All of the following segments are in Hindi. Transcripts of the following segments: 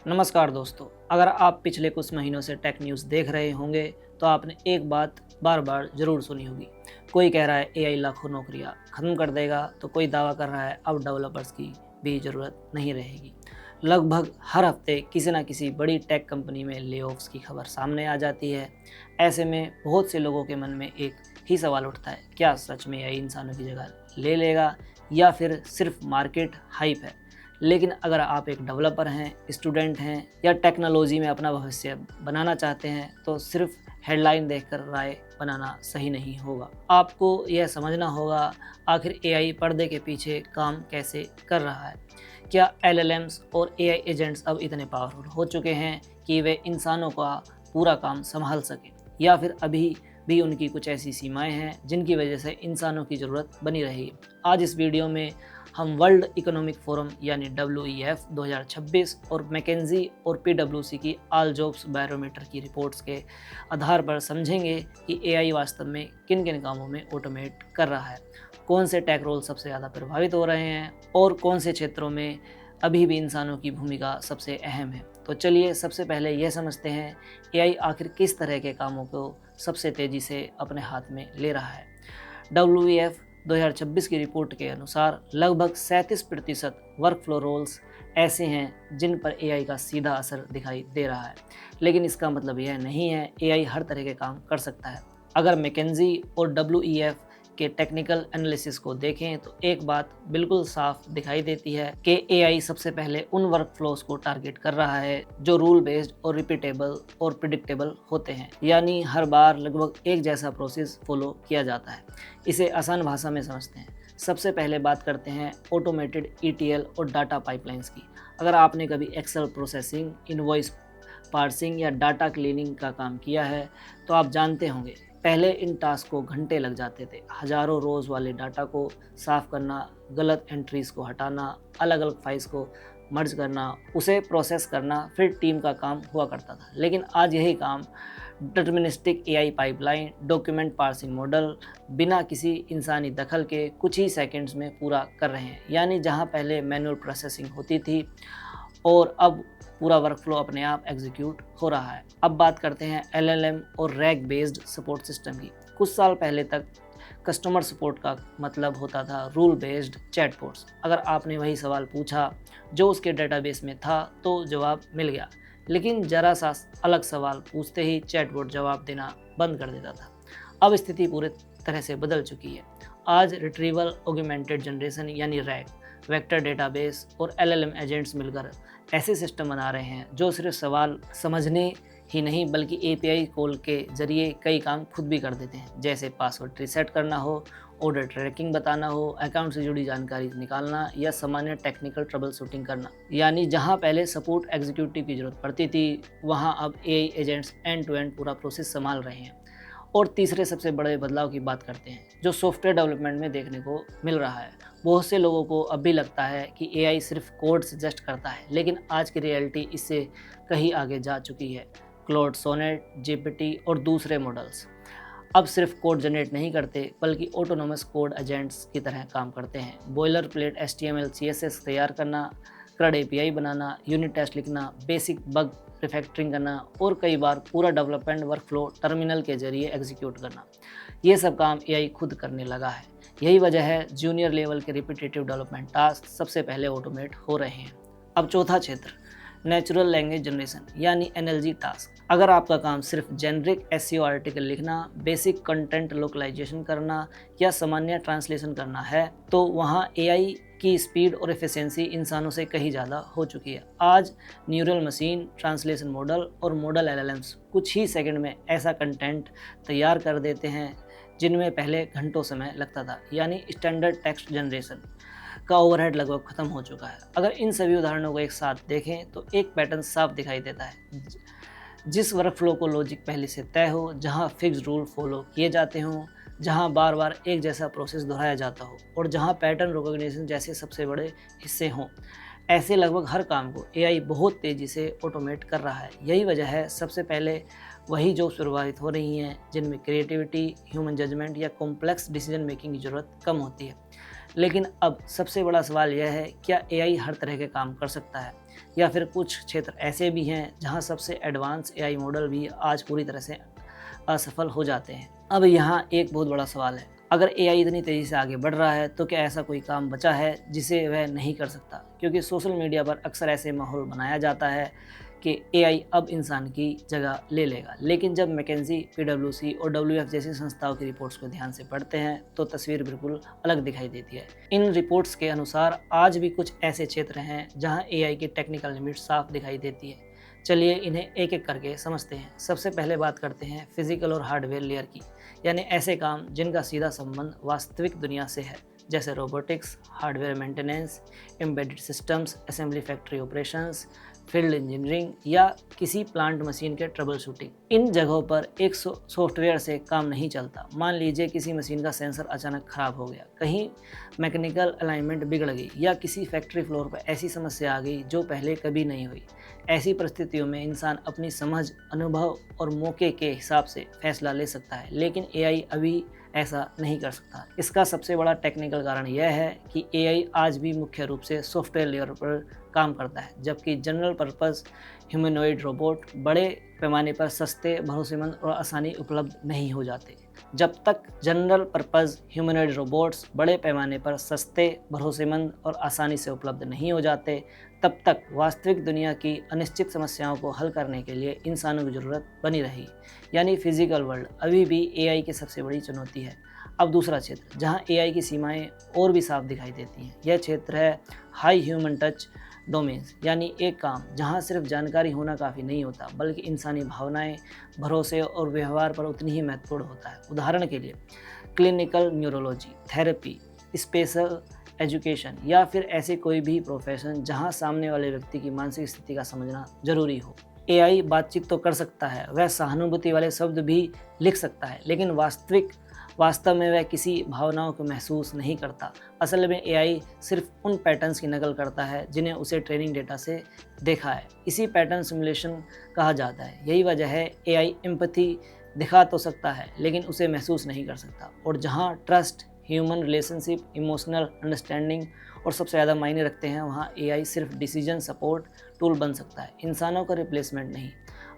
नमस्कार दोस्तों, अगर आप पिछले कुछ महीनों से टेक न्यूज़ देख रहे होंगे तो आपने एक बात बार बार ज़रूर सुनी होगी। कोई कह रहा है एआई लाखों नौकरियां ख़त्म कर देगा, तो कोई दावा कर रहा है अब डेवलपर्स की भी ज़रूरत नहीं रहेगी। लगभग हर हफ्ते किसी न किसी बड़ी टेक कंपनी में लेऑफ्स की खबर सामने आ जाती है। ऐसे में बहुत से लोगों के मन में एक ही सवाल उठता है, क्या सच में एआई इंसानों की जगह ले लेगा या फिर सिर्फ मार्केट हाइप है। लेकिन अगर आप एक डेवलपर हैं, स्टूडेंट हैं या टेक्नोलॉजी में अपना भविष्य बनाना चाहते हैं, तो सिर्फ हेडलाइन देखकर राय बनाना सही नहीं होगा। आपको यह समझना होगा आखिर एआई पर्दे के पीछे काम कैसे कर रहा है। क्या एलएलएम्स और एआई एजेंट्स अब इतने पावरफुल हो चुके हैं कि वे इंसानों का पूरा काम संभाल सकें, या फिर अभी भी उनकी कुछ ऐसी सीमाएं हैं जिनकी वजह से इंसानों की ज़रूरत बनी रहेगी। आज इस वीडियो में हम वर्ल्ड इकोनॉमिक फोरम यानी WEF 2026 और मैकेंजी और PwC की ऑल जॉब्स बैरोमीटर की रिपोर्ट्स के आधार पर समझेंगे कि एआई वास्तव में किन किन कामों में ऑटोमेट कर रहा है, कौन से टेक रोल सबसे ज़्यादा प्रभावित हो रहे हैं और कौन से क्षेत्रों में अभी भी इंसानों की भूमिका सबसे अहम है। तो चलिए सबसे पहले यह समझते हैं एआई आखिर किस तरह के कामों को सबसे तेज़ी से अपने हाथ में ले रहा है। WEF 2026 की रिपोर्ट के अनुसार लगभग 37% वर्क फ्लो रोल्स ऐसे हैं जिन पर एआई का सीधा असर दिखाई दे रहा है। लेकिन इसका मतलब यह नहीं है एआई हर तरह के काम कर सकता है। अगर मैकेंजी और WEF के टेक्निकल एनालिसिस को देखें तो एक बात बिल्कुल साफ दिखाई देती है कि एआई सबसे पहले उन वर्क फ्लोज को टारगेट कर रहा है जो रूल बेस्ड और रिपीटेबल और प्रिडिक्टेबल होते हैं, यानी हर बार लगभग एक जैसा प्रोसेस फॉलो किया जाता है। इसे आसान भाषा में समझते हैं। सबसे पहले बात करते हैं ऑटोमेटेड ETL और डाटा पाइपलाइंस की। अगर आपने कभी एक्सेल प्रोसेसिंग, इनवॉइस पार्सिंग या डाटा क्लीनिंग का काम किया है तो आप जानते होंगे पहले इन टास्क को घंटे लग जाते थे। हज़ारों रोज़ वाले डाटा को साफ़ करना, गलत एंट्रीज़ को हटाना, अलग अलग फाइल्स को मर्ज करना, उसे प्रोसेस करना, फिर टीम का काम हुआ करता था। लेकिन आज यही काम deterministic AI pipeline, document parsing model बिना किसी इंसानी दखल के कुछ ही सेकंड्स में पूरा कर रहे हैं। यानी जहां पहले मैनुअल प्रोसेसिंग होती थी और अब पूरा वर्कफ्लो अपने आप एग्जीक्यूट हो रहा है। अब बात करते हैं LLM और रैग बेस्ड सपोर्ट सिस्टम की। कुछ साल पहले तक कस्टमर सपोर्ट का मतलब होता था रूल बेस्ड चैटबॉट्स। अगर आपने वही सवाल पूछा जो उसके डेटाबेस में था तो जवाब मिल गया, लेकिन जरा सा अलग सवाल पूछते ही चैटबॉट जवाब देना बंद कर देता था। अब स्थिति पूरी तरह से बदल चुकी है। आज रिट्रीवल ऑगमेंटेड जनरेशन यानी रैग, वेक्टर डेटाबेस और LLM एजेंट्स मिलकर ऐसे सिस्टम बना रहे हैं जो सिर्फ सवाल समझने ही नहीं बल्कि API कॉल के जरिए कई काम खुद भी कर देते हैं, जैसे पासवर्ड रीसेट करना हो, ऑर्डर ट्रैकिंग बताना हो, अकाउंट से जुड़ी जानकारी निकालना या सामान्य टेक्निकल ट्रबल शूटिंग करना। यानी जहां पहले सपोर्ट एग्जीक्यूटिव की जरूरत पड़ती थी, वहां अब AI agents end to end पूरा प्रोसेस संभाल रहे हैं। और तीसरे सबसे बड़े बदलाव की बात करते हैं जो सॉफ्टवेयर डेवलपमेंट में देखने को मिल रहा है। बहुत से लोगों को अब भी लगता है कि एआई सिर्फ कोड सजेस्ट करता है, लेकिन आज की रियलिटी इससे कहीं आगे जा चुकी है। क्लाउड सोनेट, GPT और दूसरे मॉडल्स अब सिर्फ कोड जनरेट नहीं करते बल्कि ऑटोनोमस कोड एजेंट्स की तरह काम करते हैं। बॉयलर प्लेट HTML CSS तैयार करना, CRUD API बनाना, यूनिट टेस्ट लिखना, बेसिक बग रिफैक्टरिंग करना और कई बार पूरा डेवलपमेंट वर्कफ्लो टर्मिनल के जरिए एग्जीक्यूट करना, ये सब काम एआई खुद करने लगा है। यही वजह है जूनियर लेवल के रिपीटेटिव डेवलपमेंट टास्क सबसे पहले ऑटोमेट हो रहे हैं। अब चौथा क्षेत्र, नेचुरल लैंग्वेज जनरेशन यानी NLG टास्क। अगर आपका काम सिर्फ जेनरिक SEO आर्टिकल लिखना, बेसिक कंटेंट लोकलाइजेशन करना या सामान्य ट्रांसलेशन करना है, तो वहाँ एआई की स्पीड और एफिशिएंसी इंसानों से कहीं ज़्यादा हो चुकी है। आज न्यूरल मशीन, ट्रांसलेशन मॉडल और मॉडल LLMs कुछ ही सेकंड में ऐसा कंटेंट तैयार कर देते हैं जिनमें पहले घंटों समय लगता था। यानी स्टैंडर्ड टेक्स्ट जनरेशन का ओवरहेड लगभग खत्म हो चुका है। अगर इन सभी उदाहरणों को एक साथ देखें तो एक पैटर्न साफ दिखाई देता है। जिस वर्कफ्लो को लॉजिक पहले से तय हो, जहां फिक्स रूल फॉलो किए जाते हों, जहां बार बार एक जैसा प्रोसेस दोहराया जाता हो और जहां पैटर्न रिकॉग्निशन जैसे सबसे बड़े हिस्से हों, ऐसे लगभग हर काम को एआई बहुत तेज़ी से ऑटोमेट कर रहा है। यही वजह है सबसे पहले वही जॉब्स प्रभावित हो रही हैं जिनमें क्रिएटिविटी, ह्यूमन जजमेंट या कॉम्प्लेक्स डिसीजन मेकिंग की ज़रूरत कम होती है। लेकिन अब सबसे बड़ा सवाल यह है, क्या एआई हर तरह के काम कर सकता है? या फिर कुछ क्षेत्र ऐसे भी हैं जहां सबसे एडवांस एआई मॉडल भी आज पूरी तरह से असफल हो जाते हैं। अब यहाँ एक बहुत बड़ा सवाल है, अगर एआई इतनी तेज़ी से आगे बढ़ रहा है तो क्या ऐसा कोई काम बचा है जिसे वह नहीं कर सकता? क्योंकि सोशल मीडिया पर अक्सर ऐसे माहौल बनाया जाता है कि एआई अब इंसान की जगह ले लेगा, लेकिन जब मैकेंजी, पीडब्ल्यूसी और डब्ल्यूएफ जैसी संस्थाओं की रिपोर्ट्स को ध्यान से पढ़ते हैं तो तस्वीर बिल्कुल अलग दिखाई देती है। इन रिपोर्ट्स के अनुसार आज भी कुछ ऐसे क्षेत्र हैं जहां एआई की टेक्निकल लिमिट साफ दिखाई देती है। चलिए इन्हें एक एक करके समझते हैं। सबसे पहले बात करते हैं फिजिकल और हार्डवेयर लेयर की, यानी ऐसे काम जिनका सीधा संबंध वास्तविक दुनिया से है, जैसे robotics, hardware maintenance, embedded systems, assembly factory operations, field engineering या किसी प्लांट मशीन के ट्रबल शूटिंग। इन जगहों पर एक सॉफ्टवेयर से काम नहीं चलता। मान लीजिए किसी मशीन का सेंसर अचानक खराब हो गया, कहीं मैकेनिकल अलाइनमेंट बिगड़ गई या किसी फैक्ट्री फ्लोर पर ऐसी समस्या आ गई जो पहले कभी नहीं हुई। ऐसी परिस्थितियों में इंसान अपनी समझ, अनुभव और मौके के हिसाब से फैसला ले सकता है, लेकिन एआई अभी ऐसा नहीं कर सकता। इसका सबसे बड़ा टेक्निकल कारण यह है कि एआई आज भी मुख्य रूप से सॉफ्टवेयर लेयर पर काम करता है, जबकि जनरल पर्पस ह्यूमनॉइड रोबोट बड़े पैमाने पर सस्ते, भरोसेमंद और आसानी उपलब्ध नहीं हो जाते। जब तक जनरल पर्पस ह्यूमनॉइड रोबोट्स बड़े पैमाने पर सस्ते, भरोसेमंद और आसानी से उपलब्ध नहीं हो जाते, तब तक वास्तविक दुनिया की अनिश्चित समस्याओं को हल करने के लिए इंसानों की ज़रूरत बनी रही। यानी फिजिकल वर्ल्ड अभी भी एआई की सबसे बड़ी चुनौती है। अब दूसरा क्षेत्र जहां एआई की सीमाएं और भी साफ दिखाई देती हैं, यह क्षेत्र है हाई ह्यूमन टच डोमेन्स, यानी एक काम जहां सिर्फ जानकारी होना काफ़ी नहीं होता, बल्कि इंसानी भावनाएं, भरोसे और व्यवहार पर उतनी ही महत्वपूर्ण होता है। उदाहरण के लिए clinical neurology, therapy, special education या फिर ऐसे कोई भी प्रोफेशन जहां सामने वाले व्यक्ति की मानसिक स्थिति का समझना जरूरी हो। एआई बातचीत तो कर सकता है, वह सहानुभूति वाले शब्द भी लिख सकता है, लेकिन वास्तव में वह किसी भावनाओं को महसूस नहीं करता। असल में एआई सिर्फ उन पैटर्न्स की नकल करता है जिन्हें उसे ट्रेनिंग डेटा से देखा है। इसी पैटर्न सिमुलेशन कहा जाता है। यही वजह है एआई एम्पैथी दिखा तो सकता है, लेकिन उसे महसूस नहीं कर सकता। और जहां trust, human relationship, emotional understanding और सबसे ज़्यादा मायने रखते हैं, वहाँ एआई सिर्फ डिसीजन सपोर्ट टूल बन सकता है, इंसानों का रिप्लेसमेंट नहीं।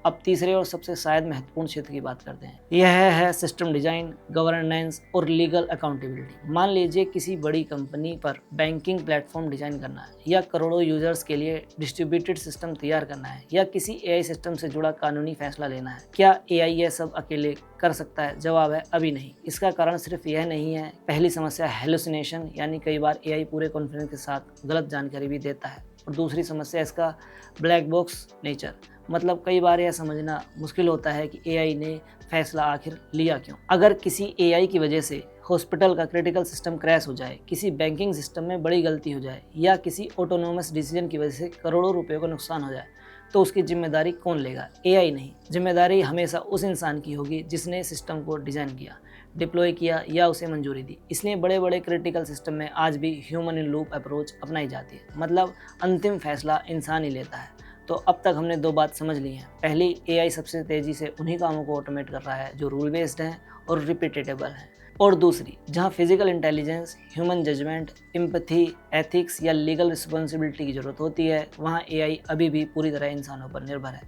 अब तीसरे और सबसे शायद महत्वपूर्ण क्षेत्र की बात करते हैं। यह है सिस्टम डिजाइन, गवर्नेंस और लीगल अकाउंटेबिलिटी। मान लीजिए किसी बड़ी कंपनी पर बैंकिंग प्लेटफॉर्म डिजाइन करना है, या करोड़ों यूजर्स के लिए डिस्ट्रीब्यूटेड सिस्टम तैयार करना है, या किसी एआई सिस्टम से जुड़ा कानूनी फैसला लेना है। क्या एआई यह सब अकेले कर सकता है? जवाब है अभी नहीं। इसका कारण सिर्फ यह नहीं है। पहली समस्या हेलुसिनेशन, यानी कई बार एआई पूरे कॉन्फिडेंस के साथ गलत जानकारी भी देता है। और दूसरी समस्या इसका ब्लैक बॉक्स नेचर, मतलब कई बार यह समझना मुश्किल होता है कि एआई ने फैसला आखिर लिया क्यों। अगर किसी एआई की वजह से हॉस्पिटल का क्रिटिकल सिस्टम क्रैश हो जाए, किसी बैंकिंग सिस्टम में बड़ी गलती हो जाए, या किसी ऑटोनोमस डिसीजन की वजह से करोड़ों रुपए का नुकसान हो जाए, तो उसकी जिम्मेदारी कौन लेगा? एआई नहीं। जिम्मेदारी हमेशा उस इंसान की होगी जिसने सिस्टम को डिज़ाइन किया, डिप्लॉय किया या उसे मंजूरी दी। इसलिए बड़े बड़े क्रिटिकल सिस्टम में आज भी ह्यूमन इन लूप अप्रोच अपनाई जाती है, मतलब अंतिम फैसला इंसान ही लेता है। तो अब तक हमने दो बात समझ ली हैं। पहली, एआई सबसे तेज़ी से उन्हीं कामों को ऑटोमेट कर रहा है जो रूल बेस्ड हैं और रिपीटेबल हैं। और दूसरी, जहां physical intelligence, human judgement, empathy, ethics या लीगल रिस्पॉन्सिबिलिटी की ज़रूरत होती है, वहां एआई अभी भी पूरी तरह इंसानों पर निर्भर है।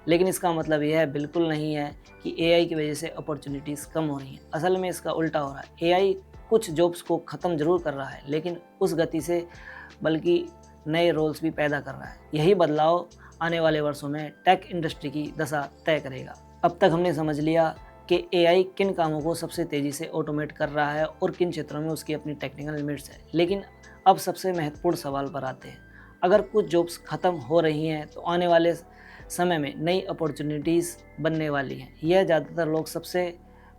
लेकिन इसका मतलब यह बिल्कुल नहीं है कि एआई की वजह से अपॉर्चुनिटीज़ कम हो रही हैं। असल में इसका उल्टा हो रहा है। एआई कुछ जॉब्स को ख़त्म जरूर कर रहा है, लेकिन उस गति से बल्कि नए रोल्स भी पैदा कर रहा है। यही बदलाव आने वाले वर्षों में टेक इंडस्ट्री की दशा तय करेगा। अब तक हमने समझ लिया कि एआई किन कामों को सबसे तेज़ी से ऑटोमेट कर रहा है और किन क्षेत्रों में उसकी अपनी टेक्निकल लिमिट्स है। लेकिन अब सबसे महत्वपूर्ण सवाल पर आते हैं। अगर कुछ जॉब्स ख़त्म हो रही हैं तो आने वाले समय में नई अपॉर्चुनिटीज़ बनने वाली हैं। यह ज़्यादातर लोग सबसे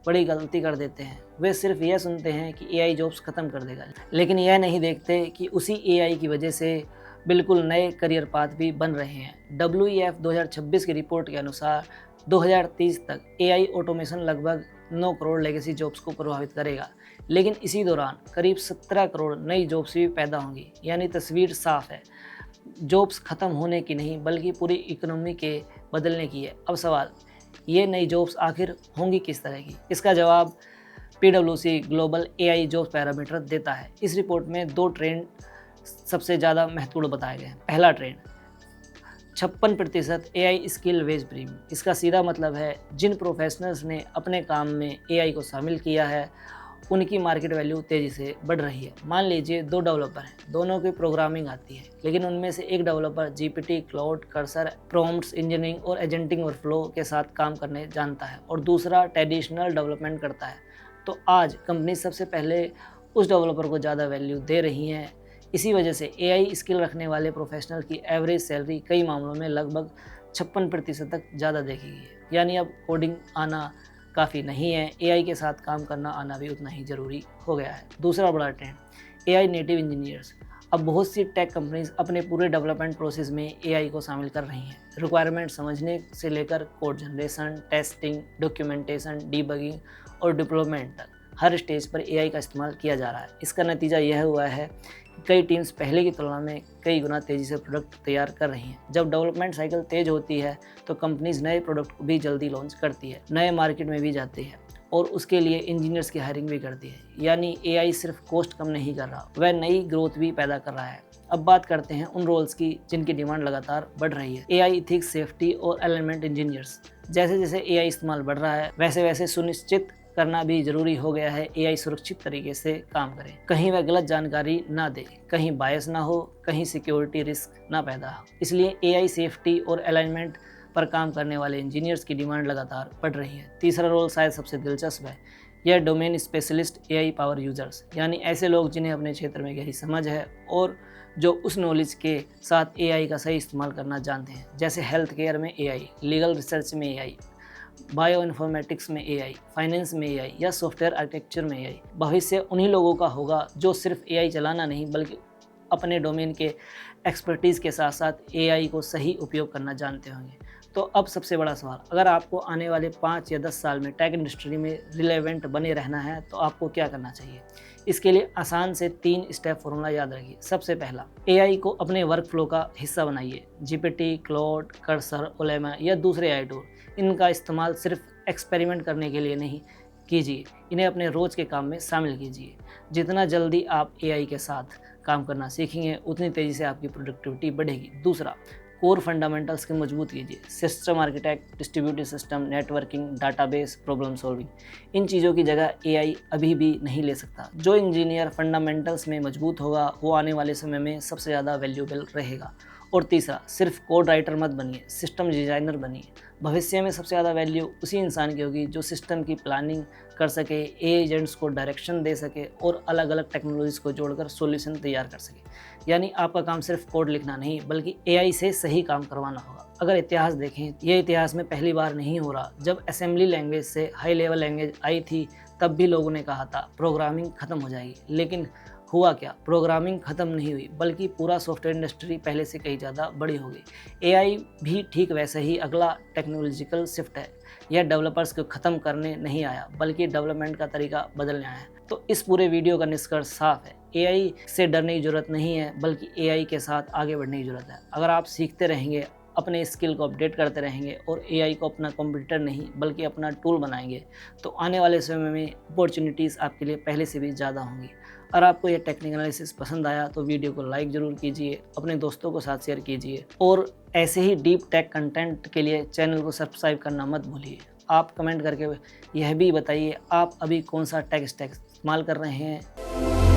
बड़ी गलती कर देते हैं। वे सिर्फ यह सुनते हैं कि एआई जॉब्स ख़त्म कर देगा, लेकिन यह नहीं देखते कि उसी एआई की वजह से बिल्कुल नए करियर पाथ भी बन रहे हैं। WEF 2026 की रिपोर्ट के अनुसार 2030 तक एआई ऑटोमेशन लगभग 9 करोड़ लेगेसी जॉब्स को प्रभावित करेगा, लेकिन इसी दौरान करीब 17 करोड़ नई जॉब्स भी पैदा होंगी। यानी तस्वीर साफ है, जॉब्स ख़त्म होने की नहीं बल्कि पूरी इकोनॉमी के बदलने की है। अब सवाल, ये नई जॉब्स आखिर होंगी किस तरह की? इसका जवाब PwC global AI jobs parameter देता है। इस रिपोर्ट में दो ट्रेंड सबसे ज़्यादा महत्वपूर्ण बताए गए हैं। पहला trend, 56% AI skill wage premium. इसका सीधा मतलब है जिन प्रोफेशनल्स ने अपने काम में एआई को शामिल किया है उनकी मार्केट वैल्यू तेज़ी से बढ़ रही है। मान लीजिए 2 डेवलपर हैं, दोनों की प्रोग्रामिंग आती है, लेकिन उनमें से एक developer GPT, cloud, cursor, prompts engineering और एजेंटिंग वर्कफ्लो के साथ काम करने जानता है और दूसरा ट्रेडिशनल डेवलपमेंट करता है। तो आज कंपनी सबसे पहले उस डेवलपर को ज़्यादा वैल्यू दे रही हैं। इसी वजह से एआई स्किल रखने वाले प्रोफेशनल की एवरेज सैलरी कई मामलों में लगभग 56% तक ज़्यादा देखी गई है। यानी अब कोडिंग आना काफ़ी नहीं है, एआई के साथ काम करना आना भी उतना ही ज़रूरी हो गया है। दूसरा बड़ा ट्रेंड एआई नेटिव इंजीनियर्स। अब बहुत सी टेक कंपनीज अपने पूरे डेवलपमेंट प्रोसेस में एआई को शामिल कर रही हैं। रिक्वायरमेंट समझने से लेकर code generation, testing, documentation, debugging और डिप्लॉयमेंट तक हर स्टेज पर एआई का इस्तेमाल किया जा रहा है। इसका नतीजा यह हुआ है कि कई टीम्स पहले की तुलना में कई गुना तेज़ी से प्रोडक्ट तैयार कर रही हैं। जब डेवलपमेंट साइकिल तेज़ होती है तो कंपनीज नए प्रोडक्ट को भी जल्दी लॉन्च करती है, नए मार्केट में भी जाती है और उसके लिए इंजीनियर्स की हायरिंग भी करती है। यानी एआई सिर्फ कॉस्ट कम नहीं कर रहा, वह नई ग्रोथ भी पैदा कर रहा है। अब बात करते हैं उन रोल्स की जिनकी डिमांड लगातार बढ़ रही है। एआई इथिक्स, सेफ्टी और एलिमेंट इंजीनियर्स। जैसे जैसे एआई इस्तेमाल बढ़ रहा है वैसे वैसे सुनिश्चित करना भी ज़रूरी हो गया है एआई सुरक्षित तरीके से काम करे, कहीं वह गलत जानकारी ना दे, कहीं बायस ना हो, कहीं सिक्योरिटी रिस्क ना पैदा हो। इसलिए एआई सेफ्टी और अलाइनमेंट पर काम करने वाले इंजीनियर्स की डिमांड लगातार बढ़ रही है। तीसरा रोल शायद सबसे दिलचस्प है, यह domain specialist AI power users, यानी ऐसे लोग जिन्हें अपने क्षेत्र में गहरी समझ है और जो उस नॉलेज के साथ एआई का सही इस्तेमाल करना जानते हैं। जैसे हेल्थ केयर में एआई, लीगल रिसर्च में एआई, बायो इन्फॉर्मेटिक्स में एआई, फाइनेंस में एआई या सॉफ्टवेयर आर्किटेक्चर में एआई। भविष्य उन्हीं लोगों का होगा जो सिर्फ एआई चलाना नहीं बल्कि अपने डोमेन के एक्सपर्टीज़ के साथ साथ एआई को सही उपयोग करना जानते होंगे। तो अब सबसे बड़ा सवाल, अगर आपको आने वाले 5 या 10 साल में टेक इंडस्ट्री में रिलेवेंट बने रहना है तो आपको क्या करना चाहिए? इसके लिए आसान से 3 स्टेप फॉर्मूला याद रखिए। सबसे पहला, एआई को अपने वर्क फ्लो का हिस्सा बनाइए। जीपीटी, क्लाउड, कर्सर, ओलेमा या दूसरे एआई टूल, इनका इस्तेमाल सिर्फ एक्सपेरिमेंट करने के लिए नहीं कीजिए, इन्हें अपने रोज़ के काम में शामिल कीजिए। जितना जल्दी आप एआई के साथ काम करना सीखेंगे उतनी तेज़ी से आपकी प्रोडक्टिविटी बढ़ेगी। दूसरा, कोर फंडामेंटल्स की मजबूत कीजिए। System architect, distributed system, networking, database, problem solving, इन चीज़ों की जगह एआई अभी भी नहीं ले सकता। जो इंजीनियर फंडामेंटल्स में मजबूत होगा वो आने वाले समय में सबसे ज़्यादा वैल्यूएबल रहेगा। और तीसरा, सिर्फ कोड राइटर मत बनिए, सिस्टम डिज़ाइनर बनिए। भविष्य में सबसे ज़्यादा वैल्यू उसी इंसान की होगी जो सिस्टम की प्लानिंग कर सके, एजेंट्स को डायरेक्शन दे सके और अलग अलग टेक्नोलॉजीज़ को जोड़कर सॉल्यूशन तैयार कर सके। यानी आपका काम सिर्फ कोड लिखना नहीं बल्कि एआई से सही काम करवाना होगा। अगर इतिहास देखें, यह इतिहास में पहली बार नहीं हो रहा। जब असेंबली लैंग्वेज से हाई लेवल लैंग्वेज आई थी तब भी लोगों ने कहा था प्रोग्रामिंग ख़त्म हो जाएगी, लेकिन हुआ क्या? प्रोग्रामिंग ख़त्म नहीं हुई बल्कि पूरा सॉफ्टवेयर इंडस्ट्री पहले से कहीं ज़्यादा बड़ी हो गई। एआई भी ठीक वैसे ही अगला टेक्नोलॉजिकल शिफ्ट है। यह डेवलपर्स को ख़त्म करने नहीं आया बल्कि डेवलपमेंट का तरीका बदलने आया है। तो इस पूरे वीडियो का निष्कर्ष साफ है, एआई से डरने की ज़रूरत नहीं है बल्कि एआई के साथ आगे बढ़ने की ज़रूरत है। अगर आप सीखते रहेंगे, अपने स्किल को अपडेट करते रहेंगे और एआई को अपना कंप्यूटर नहीं बल्कि अपना टूल बनाएंगे तो आने वाले समय में अपॉर्चुनिटीज़ आपके लिए पहले से भी ज़्यादा होंगी। अगर आपको यह टेक्निकल एनालिसिस पसंद आया तो वीडियो को लाइक ज़रूर कीजिए, अपने दोस्तों को साथ शेयर कीजिए और ऐसे ही डीप टेक कंटेंट के लिए चैनल को सब्सक्राइब करना मत भूलिए। आप कमेंट करके यह भी बताइए आप अभी कौन सा टेक स्टैक इस्तेमाल कर रहे हैं।